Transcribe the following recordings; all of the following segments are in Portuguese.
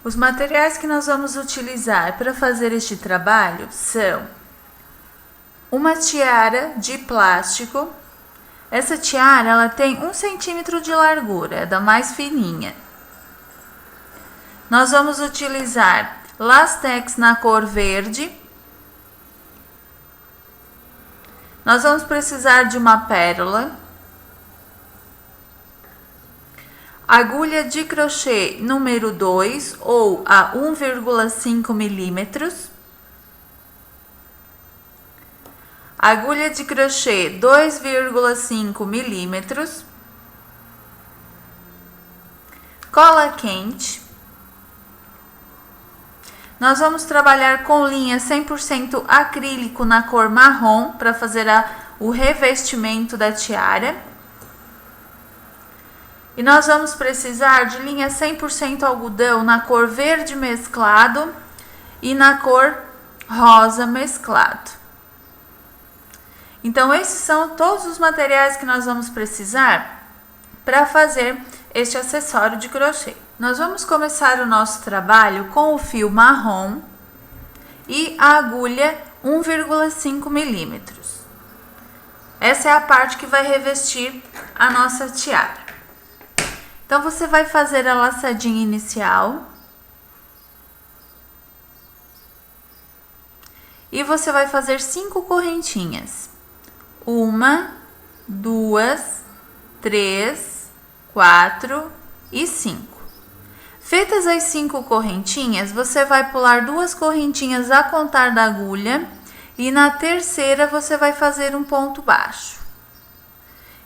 Os materiais que nós vamos utilizar para fazer este trabalho são uma tiara de plástico. Essa tiara ela tem 1 centímetro de largura, é da mais fininha. Nós vamos utilizar lastex na cor verde. Nós vamos precisar de uma pérola, agulha de crochê número 2 ou a 1,5 milímetros, agulha de crochê 2,5 milímetros, cola quente. Nós vamos trabalhar com linha 100% acrílico na cor marrom para fazer o revestimento da tiara. E nós vamos precisar de linha 100% algodão na cor verde mesclado e na cor rosa mesclado. Então, esses são todos os materiais que nós vamos precisar para fazer este acessório de crochê. Nós vamos começar o nosso trabalho com o fio marrom e a agulha 1,5 milímetros. Essa é a parte que vai revestir a nossa tiara. Então, você vai fazer a laçadinha inicial. E você vai fazer 5 correntinhas. 1, 2, 3, 4 e 5. Feitas as 5 correntinhas, você vai pular 2 correntinhas a contar da agulha e na terceira você vai fazer um ponto baixo.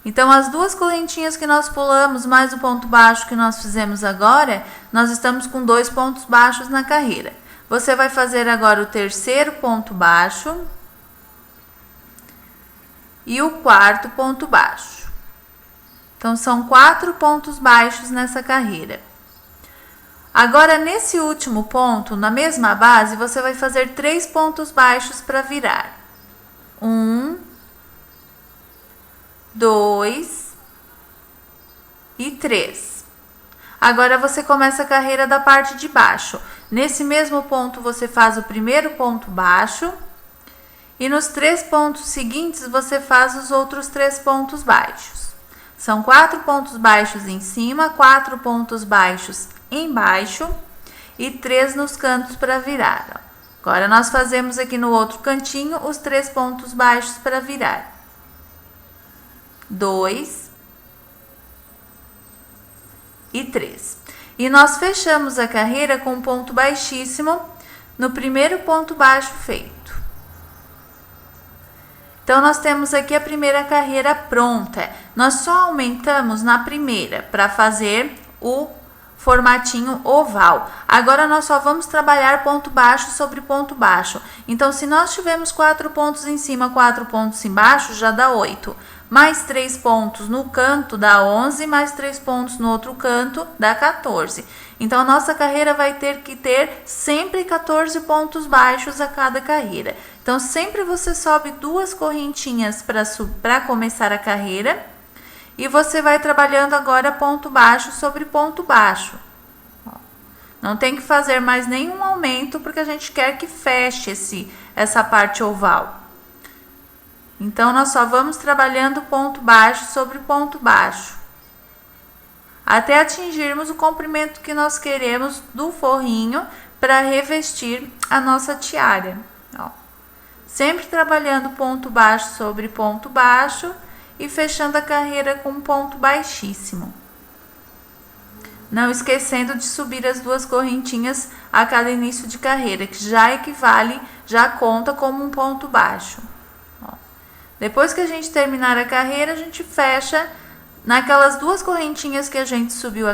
Então, as 2 correntinhas que nós pulamos, mais o ponto baixo que nós fizemos agora, nós estamos com 2 pontos baixos na carreira. Você vai fazer agora o terceiro ponto baixo e o quarto ponto baixo. Então, são 4 pontos baixos nessa carreira. Agora, nesse último ponto, na mesma base, você vai fazer 3 pontos baixos para virar. 1, 2 e 3. Agora, você começa a carreira da parte de baixo. Nesse mesmo ponto, você faz o primeiro ponto baixo. E nos 3 pontos seguintes, você faz os outros 3 pontos baixos. São 4 pontos baixos em cima, 4 pontos baixos embaixo e 3 nos cantos para virar. Agora, nós fazemos aqui no outro cantinho os 3 pontos baixos para virar. 2 e 3. E nós fechamos a carreira com um ponto baixíssimo no primeiro ponto baixo feito. Então, nós temos aqui a primeira carreira pronta. Nós só aumentamos na primeira para fazer o formatinho oval. Agora, nós só vamos trabalhar ponto baixo sobre ponto baixo. Então, se nós tivermos 4 pontos em cima, 4 pontos embaixo, já dá 8. Mais 3 pontos no canto dá 11, mais 3 pontos no outro canto dá 14. Então, a nossa carreira vai ter que ter sempre 14 pontos baixos a cada carreira. Então, sempre você sobe 2 correntinhas para começar a carreira e você vai trabalhando agora ponto baixo sobre ponto baixo. Não tem que fazer mais nenhum aumento porque a gente quer que feche essa parte oval. Então, nós só vamos trabalhando ponto baixo sobre ponto baixo, até atingirmos o comprimento que nós queremos do forrinho para revestir a nossa tiara. Ó. Sempre trabalhando ponto baixo sobre ponto baixo e fechando a carreira com um ponto baixíssimo. Não esquecendo de subir as 2 correntinhas a cada início de carreira, que já equivale, já conta como um ponto baixo. Depois que a gente terminar a carreira, a gente fecha naquelas 2 correntinhas que a gente subiu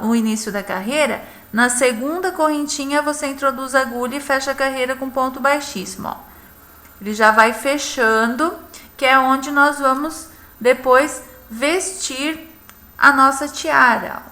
o início da carreira. Na segunda correntinha, você introduz a agulha e fecha a carreira com ponto baixíssimo. Ó. Ele já vai fechando, que é onde nós vamos depois vestir a nossa tiara.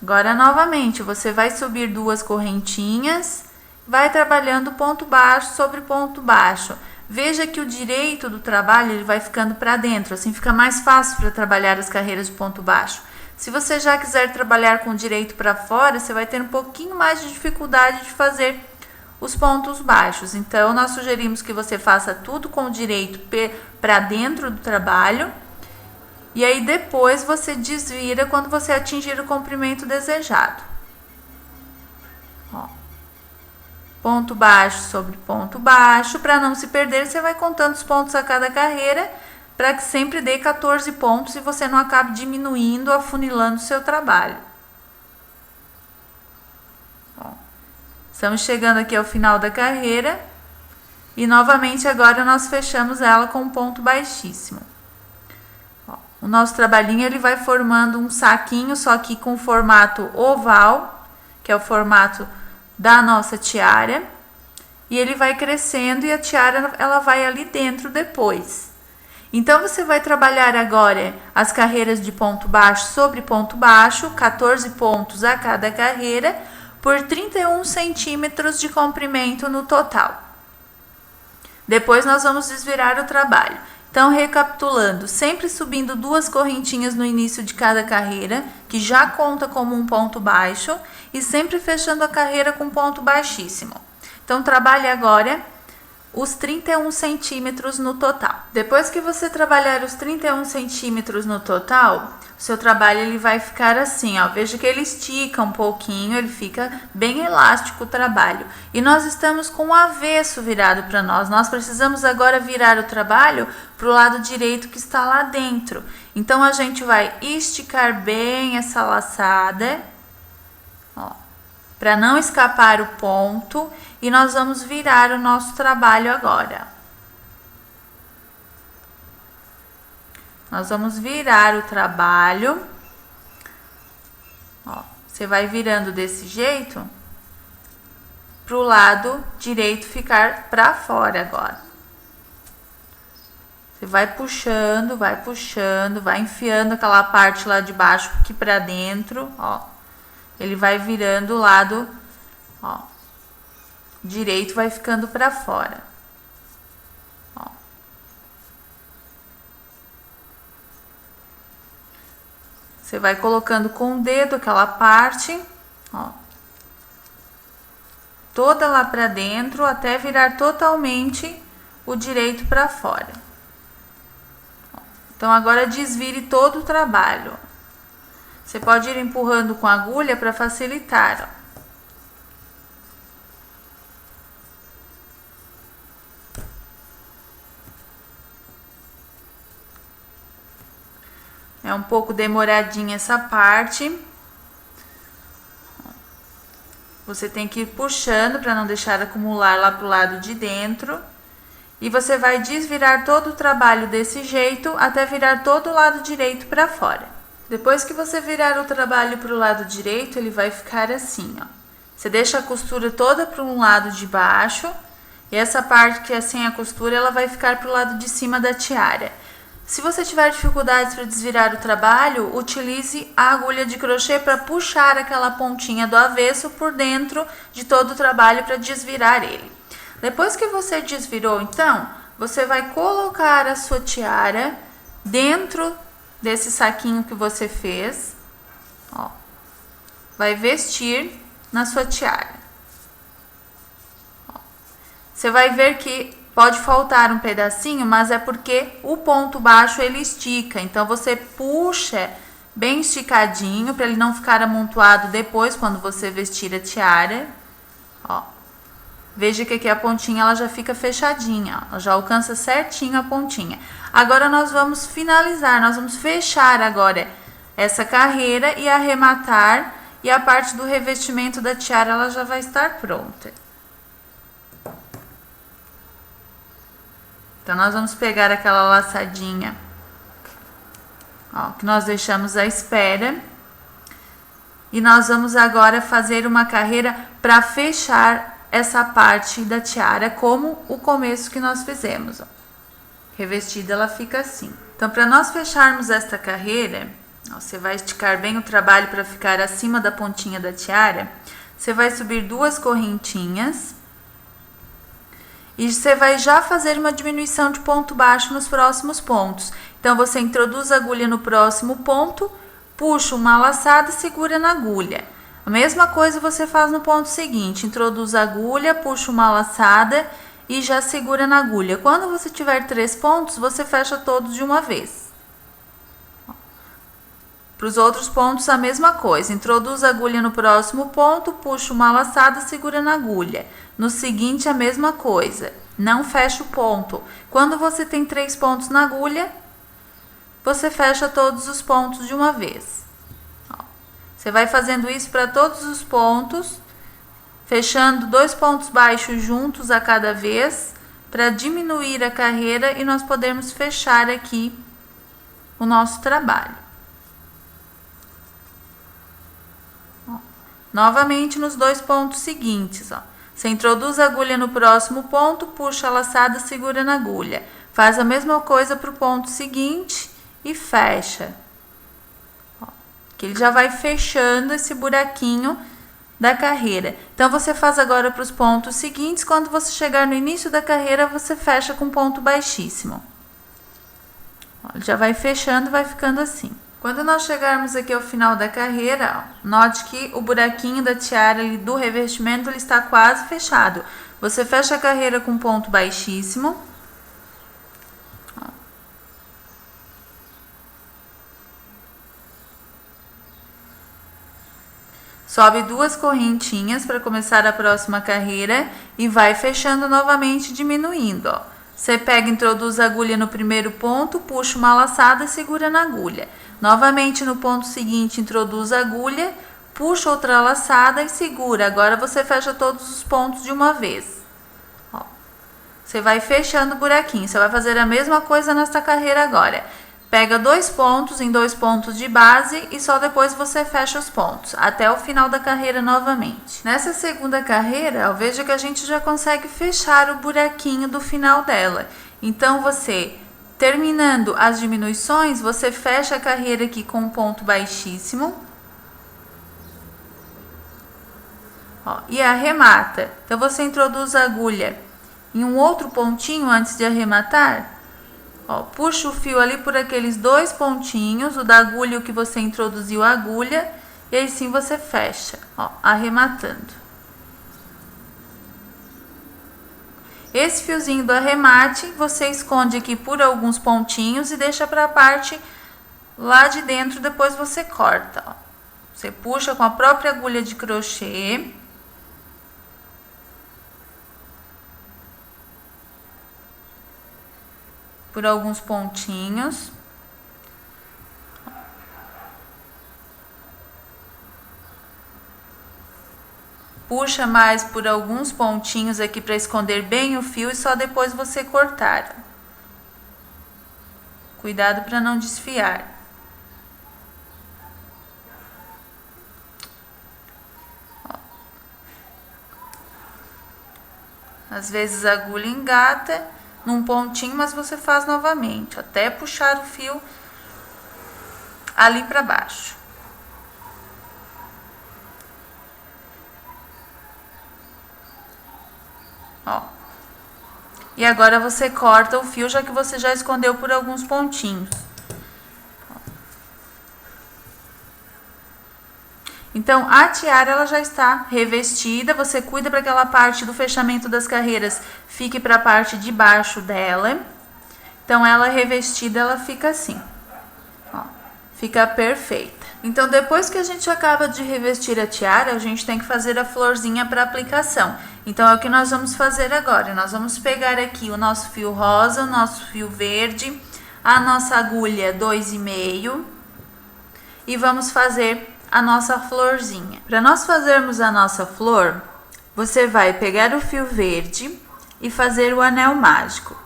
Agora, novamente, você vai subir 2 correntinhas, vai trabalhando ponto baixo sobre ponto baixo. Veja que o direito do trabalho ele vai ficando para dentro, assim fica mais fácil para trabalhar as carreiras de ponto baixo. Se você já quiser trabalhar com o direito para fora, você vai ter um pouquinho mais de dificuldade de fazer os pontos baixos. Então, nós sugerimos que você faça tudo com o direito para dentro do trabalho. E aí, depois, você desvira quando você atingir o comprimento desejado. Ó. Ponto baixo sobre ponto baixo. Para não se perder, você vai contando os pontos a cada carreira, para que sempre dê 14 pontos e você não acabe diminuindo, afunilando o seu trabalho. Ó, estamos chegando aqui ao final da carreira e novamente agora nós fechamos ela com um ponto baixíssimo. Ó, o nosso trabalhinho ele vai formando um saquinho, só que com formato oval, que é o formato da nossa tiara, e ele vai crescendo e a tiara ela vai ali dentro depois. Então, você vai trabalhar agora as carreiras de ponto baixo sobre ponto baixo, 14 pontos a cada carreira, por 31 centímetros de comprimento no total. Depois, nós vamos desvirar o trabalho. Então, recapitulando, sempre subindo 2 correntinhas no início de cada carreira, que já conta como um ponto baixo, e sempre fechando a carreira com ponto baixíssimo. Então, trabalhe agora os 31 centímetros no total. Depois que você trabalhar os 31 centímetros no total, o seu trabalho ele vai ficar assim, ó. Veja que ele estica um pouquinho, ele fica bem elástico o trabalho. E nós estamos com o avesso virado para nós. Nós precisamos agora virar o trabalho para o lado direito que está lá dentro. Então, a gente vai esticar bem essa laçada, ó, para não escapar o ponto, e nós vamos virar o nosso trabalho agora. Nós vamos virar o trabalho. Ó, você vai virando desse jeito para o lado direito ficar para fora agora. Você vai puxando, vai enfiando aquela parte lá de baixo aqui para dentro, ó. Ele vai virando o lado, ó, direito vai ficando para fora. Ó. Você vai colocando com o dedo aquela parte, ó, toda lá para dentro até virar totalmente o direito para fora. Ó. Então, agora desvire todo o trabalho. Você pode ir empurrando com a agulha para facilitar, ó. É um pouco demoradinha essa parte. Você tem que ir puxando para não deixar acumular lá pro lado de dentro. E você vai desvirar todo o trabalho desse jeito até virar todo o lado direito para fora. Depois que você virar o trabalho para o lado direito, ele vai ficar assim, ó. Você deixa a costura toda para um lado de baixo. E essa parte que é sem a costura, ela vai ficar para o lado de cima da tiara. Se você tiver dificuldades para desvirar o trabalho, utilize a agulha de crochê para puxar aquela pontinha do avesso por dentro de todo o trabalho para desvirar ele. Depois que você desvirou, então, você vai colocar a sua tiara dentro desse saquinho que você fez, ó. Vai vestir na sua tiara. Ó. Você vai ver que pode faltar um pedacinho, mas é porque o ponto baixo ele estica. Então, você puxa bem esticadinho para ele não ficar amontoado depois quando você vestir a tiara. Ó. Veja que aqui a pontinha ela já fica fechadinha, ó. Ela já alcança certinho a pontinha. Agora, nós vamos finalizar, nós vamos fechar agora essa carreira e arrematar. E a parte do revestimento da tiara ela já vai estar pronta. Então, nós vamos pegar aquela laçadinha, ó, que nós deixamos à espera. E nós vamos agora fazer uma carreira para fechar essa parte da tiara, como o começo que nós fizemos, ó. Revestida, ela fica assim. Então, para nós fecharmos esta carreira, ó, você vai esticar bem o trabalho para ficar acima da pontinha da tiara. Você vai subir 2 correntinhas. E você vai já fazer uma diminuição de ponto baixo nos próximos pontos. Então, você introduz a agulha no próximo ponto, puxa uma laçada e segura na agulha. A mesma coisa você faz no ponto seguinte, introduz a agulha, puxa uma laçada e já segura na agulha. Quando você tiver 3 pontos, você fecha todos de uma vez. Para os outros pontos, a mesma coisa. Introduz a agulha no próximo ponto, puxa uma laçada, segura na agulha. No seguinte, a mesma coisa. Não fecha o ponto. Quando você tem 3 pontos na agulha, você fecha todos os pontos de uma vez. Você vai fazendo isso para todos os pontos, fechando 2 pontos baixos juntos a cada vez, para diminuir a carreira e nós podermos fechar aqui o nosso trabalho. Novamente nos 2 pontos seguintes, Você introduz a agulha no próximo ponto, puxa a laçada, segura na agulha. Faz a mesma coisa para o ponto seguinte e fecha. Que ele já vai fechando esse buraquinho da carreira. Então, você faz agora para os pontos seguintes. Quando você chegar no início da carreira, você fecha com ponto baixíssimo. Ele já vai fechando, vai ficando assim. Quando nós chegarmos aqui ao final da carreira, note que o buraquinho da tiara ali do revestimento ele está quase fechado. Você fecha a carreira com ponto baixíssimo. Sobe 2 correntinhas para começar a próxima carreira e vai fechando novamente, diminuindo, Você pega, introduz a agulha no primeiro ponto, puxa uma laçada e segura na agulha. Novamente no ponto seguinte, introduz a agulha, puxa outra laçada e segura. Agora você fecha todos os pontos de uma vez. Você vai fechando o buraquinho. Você vai fazer a mesma coisa nesta carreira agora. Pega 2 pontos em 2 pontos de base e só depois você fecha os pontos, até o final da carreira novamente. Nessa segunda carreira, veja que a gente já consegue fechar o buraquinho do final dela. Então, você, terminando as diminuições, você fecha a carreira aqui com um ponto baixíssimo. E arremata. Então, você introduz a agulha em um outro pontinho antes de arrematar. Puxa o fio ali por aqueles 2 pontinhos, o da agulha e o que você introduziu a agulha, e aí sim você fecha, arrematando. Esse fiozinho do arremate, você esconde aqui por alguns pontinhos e deixa para a parte lá de dentro, depois você corta, Você puxa com a própria agulha de crochê. Por alguns pontinhos. Puxa mais por alguns pontinhos aqui para esconder bem o fio e só depois você cortar. Cuidado para não desfiar. Às vezes a agulha engata num pontinho, mas você faz novamente, até puxar o fio ali para baixo. E agora você corta o fio, já que você já escondeu por alguns pontinhos. Então, a tiara ela já está revestida, você cuida para que aquela parte do fechamento das carreiras fique para a parte de baixo dela. Então, ela revestida, ela fica assim, fica perfeita. Então, depois que a gente acaba de revestir a tiara, a gente tem que fazer a florzinha para aplicação. Então, é o que nós vamos fazer agora. Nós vamos pegar aqui o nosso fio rosa, o nosso fio verde, a nossa agulha 2,5 e vamos fazer a nossa florzinha. Para nós fazermos a nossa flor, você vai pegar o fio verde e fazer o anel mágico.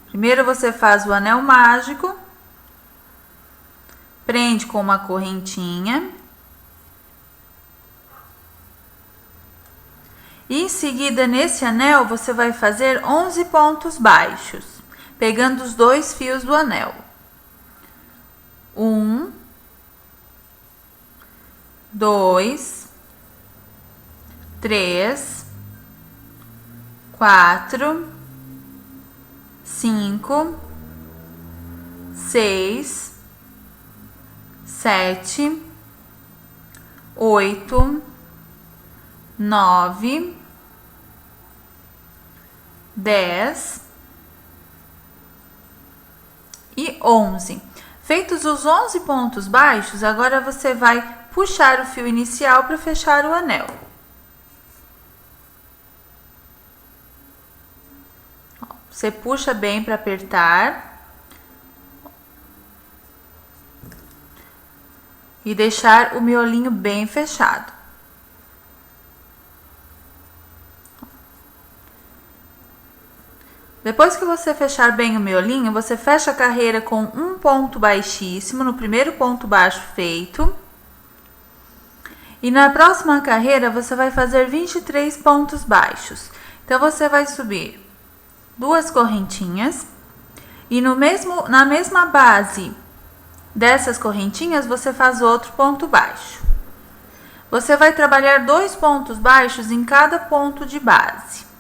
Primeiro você faz o anel mágico, prende com uma correntinha e em seguida nesse anel você vai fazer 11 pontos baixos, pegando os 2 fios do anel. 1, 2, 3, 4, 5, 6, 7, 8, 9, 10 e 11. Feitos os 11 pontos baixos, agora você vai puxar o fio inicial para fechar o anel. Você puxa bem para apertar e deixar o miolinho bem fechado. Depois que você fechar bem o miolinho, você fecha a carreira com um ponto baixíssimo no primeiro ponto baixo feito. E na próxima carreira, você vai fazer 23 pontos baixos. Então, você vai subir 2 correntinhas e na mesma base dessas correntinhas, você faz outro ponto baixo. Você vai trabalhar 2 pontos baixos em cada ponto de base.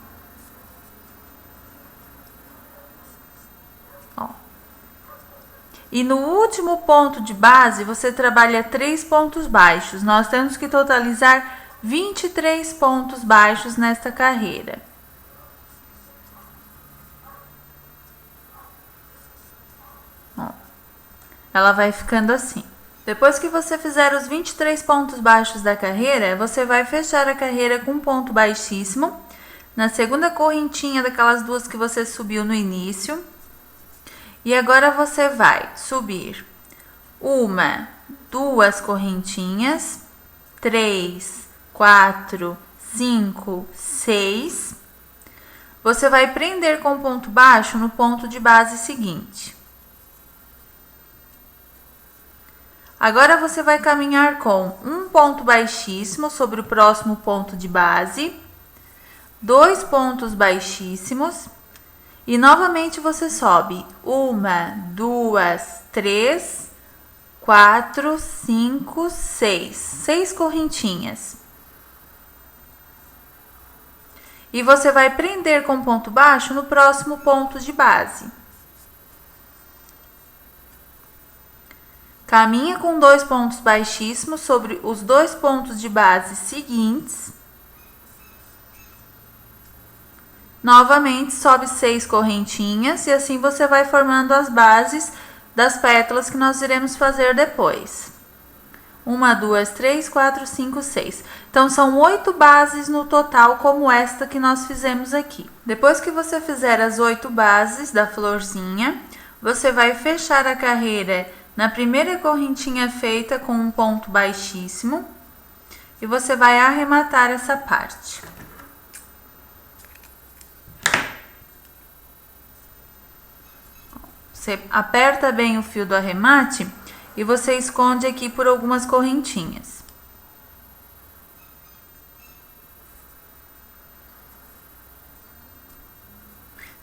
E no último ponto de base, você trabalha 3 pontos baixos. Nós temos que totalizar 23 pontos baixos nesta carreira. Ó, ela vai ficando assim. Depois que você fizer os 23 pontos baixos da carreira, você vai fechar a carreira com um ponto baixíssimo na segunda correntinha daquelas 2 que você subiu no início. E agora você vai subir 1, 2 correntinhas, 3, 4, 5, 6. Você vai prender com ponto baixo no ponto de base seguinte. Agora você vai caminhar com um ponto baixíssimo sobre o próximo ponto de base, 2 pontos baixíssimos. E novamente você sobe 1, 2, 3, 4, 5, 6. 6 correntinhas. E você vai prender com ponto baixo no próximo ponto de base. Caminha com 2 pontos baixíssimos sobre os 2 pontos de base seguintes. Novamente, sobe 6 correntinhas e assim você vai formando as bases das pétalas que nós iremos fazer depois. 1, 2, 3, 4, 5, 6. Então, são 8 bases no total, como esta que nós fizemos aqui. Depois que você fizer as 8 bases da florzinha, você vai fechar a carreira na primeira correntinha feita com um ponto baixíssimo e você vai arrematar essa parte. Você aperta bem o fio do arremate e você esconde aqui por algumas correntinhas.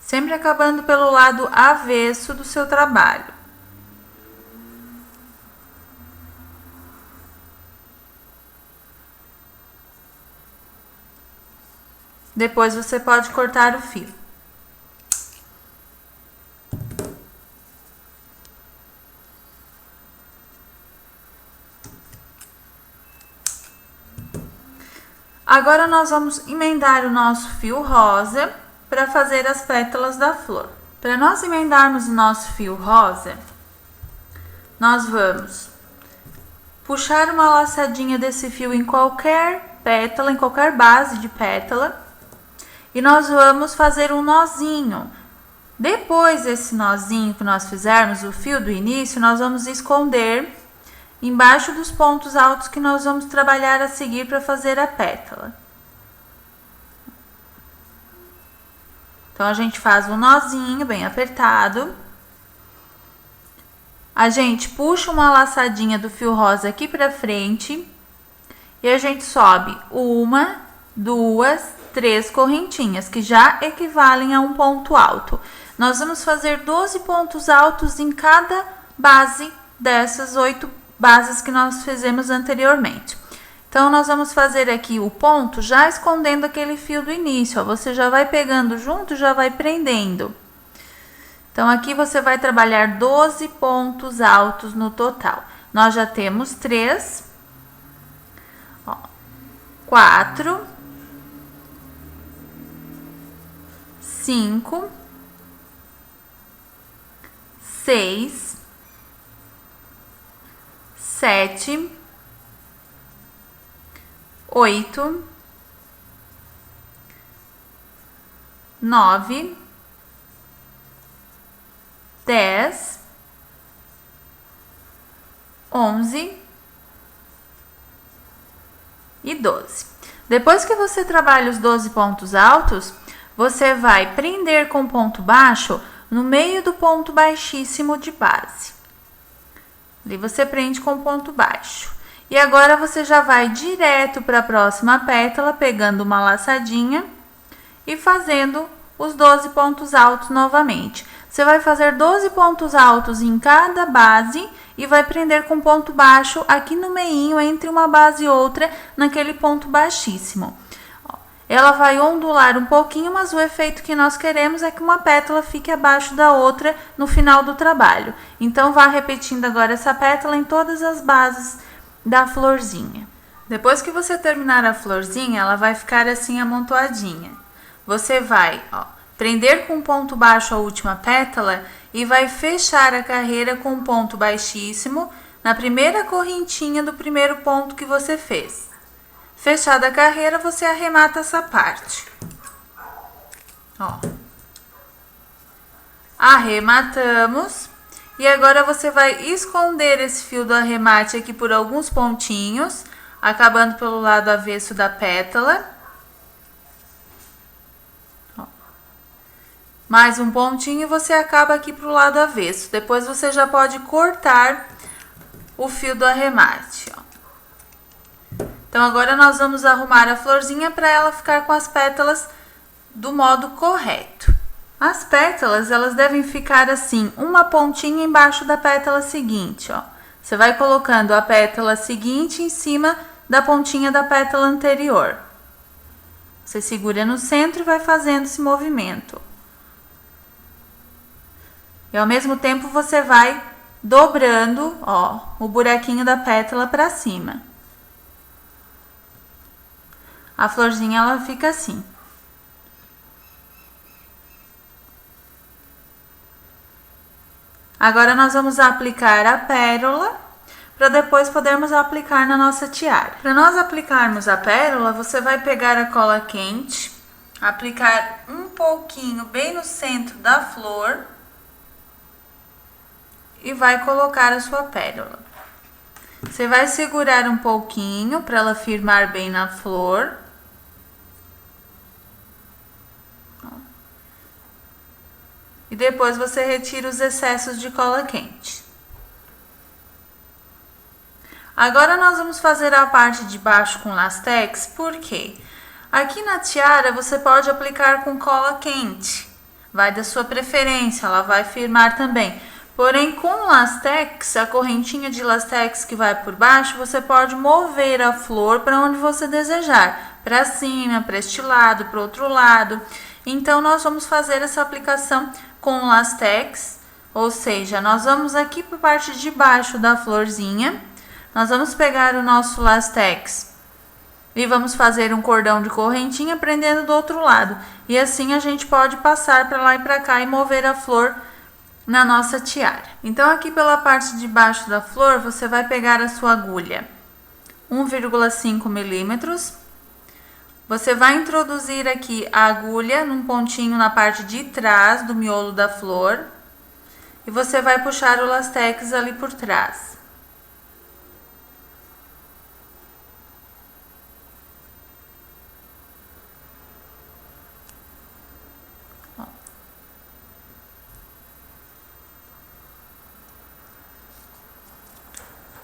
Sempre acabando pelo lado avesso do seu trabalho. Depois você pode cortar o fio. Agora, nós vamos emendar o nosso fio rosa para fazer as pétalas da flor. Para nós emendarmos o nosso fio rosa, nós vamos puxar uma laçadinha desse fio em qualquer pétala, em qualquer base de pétala, e nós vamos fazer um nozinho. Depois desse nozinho que nós fizermos, o fio do início, nós vamos esconder embaixo dos pontos altos que nós vamos trabalhar a seguir para fazer a pétala. Então, a gente faz um nozinho bem apertado. A gente puxa uma laçadinha do fio rosa aqui para frente. E a gente sobe 1, 2, 3 correntinhas, que já equivalem a um ponto alto. Nós vamos fazer 12 pontos altos em cada base dessas 8 bases que nós fizemos anteriormente. Então, nós vamos fazer aqui o ponto já escondendo aquele fio do início, ó. Você já vai pegando junto, já vai prendendo. Então, aqui você vai trabalhar 12 pontos altos no total. nós já temos 3, 4, 5, 6, 7, 8, 9, 10, 11 e 12. Depois que você trabalha os 12 pontos altos, você vai prender com ponto baixo no meio do ponto baixíssimo de base. Ali você prende com ponto baixo. E agora você já vai direto para a próxima pétala, pegando uma laçadinha e fazendo os 12 pontos altos novamente. Você vai fazer 12 pontos altos em cada base e vai prender com ponto baixo aqui no meinho, entre uma base e outra, naquele ponto baixíssimo. Ela vai ondular um pouquinho, mas o efeito que nós queremos é que uma pétala fique abaixo da outra no final do trabalho. Então, vá repetindo agora essa pétala em todas as bases da florzinha. Depois que você terminar a florzinha, ela vai ficar assim amontoadinha. Você vai, prender com ponto baixo a última pétala e vai fechar a carreira com um ponto baixíssimo na primeira correntinha do primeiro ponto que você fez. Fechada a carreira, você arremata essa parte. Arrematamos. E agora você vai esconder esse fio do arremate aqui por alguns pontinhos, acabando pelo lado avesso da pétala. Mais um pontinho e você acaba aqui pro lado avesso. Depois você já pode cortar o fio do arremate, Então, agora nós vamos arrumar a florzinha para ela ficar com as pétalas do modo correto. As pétalas, elas devem ficar assim, uma pontinha embaixo da pétala seguinte, Você vai colocando a pétala seguinte em cima da pontinha da pétala anterior. Você segura no centro e vai fazendo esse movimento. E ao mesmo tempo você vai dobrando, o buraquinho da pétala para cima. A florzinha, ela fica assim. Agora, nós vamos aplicar a pérola, para depois podermos aplicar na nossa tiara. Para nós aplicarmos a pérola, você vai pegar a cola quente, aplicar um pouquinho bem no centro da flor e vai colocar a sua pérola. Você vai segurar um pouquinho para ela firmar bem na flor. E depois você retira os excessos de cola quente. Agora nós vamos fazer a parte de baixo com lastex, porque aqui na tiara você pode aplicar com cola quente. Vai da sua preferência, ela vai firmar também. Porém, com lastex, a correntinha de lastex que vai por baixo, você pode mover a flor para onde você desejar. Para cima, para este lado, para o outro lado. Então, nós vamos fazer essa aplicação com lastex, ou seja, nós vamos aqui para a parte de baixo da florzinha, nós vamos pegar o nosso lastex e vamos fazer um cordão de correntinha prendendo do outro lado. E assim a gente pode passar para lá e para cá e mover a flor na nossa tiara. Então, aqui pela parte de baixo da flor, você vai pegar a sua agulha 1,5 milímetros. Você vai introduzir aqui a agulha num pontinho na parte de trás do miolo da flor e você vai puxar o lastex ali por trás.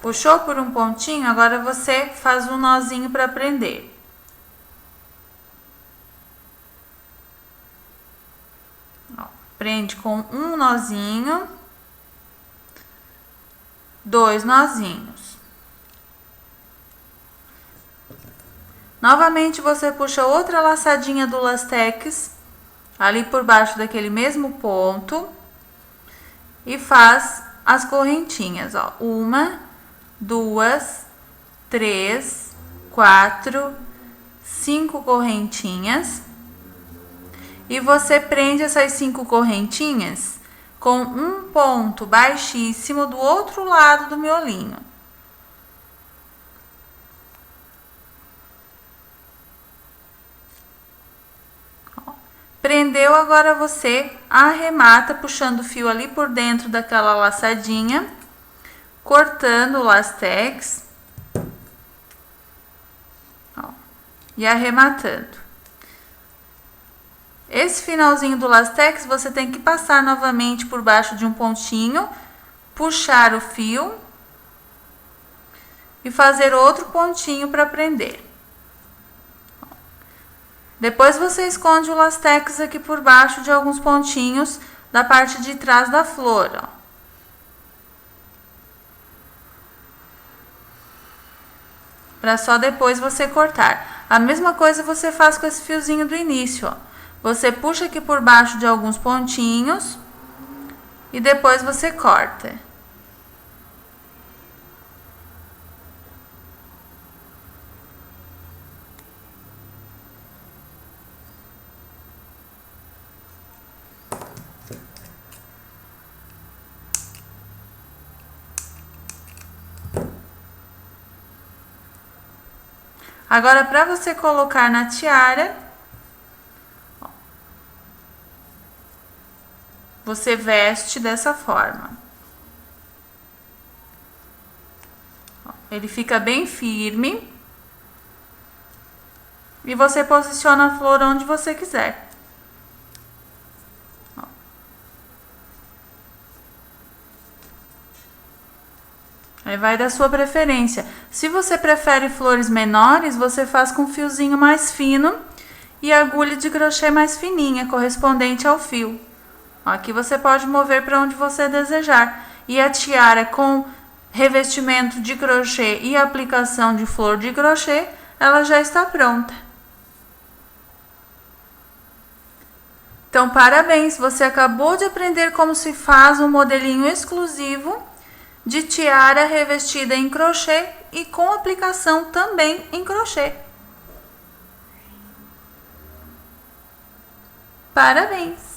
Puxou por um pontinho, agora você faz um nozinho para prender. Prende com um nozinho, 2 nozinhos. Novamente você puxa outra laçadinha do lastex ali por baixo daquele mesmo ponto e faz as correntinhas, 1, 2, 3, 4, 5 correntinhas. E você prende essas 5 correntinhas com um ponto baixíssimo do outro lado do miolinho. Prendeu, agora você arremata puxando o fio ali por dentro daquela laçadinha, cortando o lastex, ó, e arrematando. Esse finalzinho do lastex você tem que passar novamente por baixo de um pontinho, puxar o fio e fazer outro pontinho para prender. Depois você esconde o lastex aqui por baixo de alguns pontinhos da parte de trás da flor, ó. Para só depois você cortar. A mesma coisa você faz com esse fiozinho do início, ó. Você puxa aqui por baixo de alguns pontinhos e depois você corta. Agora, para você colocar na tiara, ó, você veste dessa forma. Ó, ele fica bem firme. E você posiciona a flor onde você quiser. Ó. Aí vai da sua preferência. Se você prefere flores menores, você faz com fiozinho mais fino e agulha de crochê mais fininha, correspondente ao fio. Aqui você pode mover para onde você desejar. E a tiara com revestimento de crochê e aplicação de flor de crochê, ela já está pronta. Então, parabéns! Você acabou de aprender como se faz um modelinho exclusivo de tiara revestida em crochê e com aplicação também em crochê. Parabéns!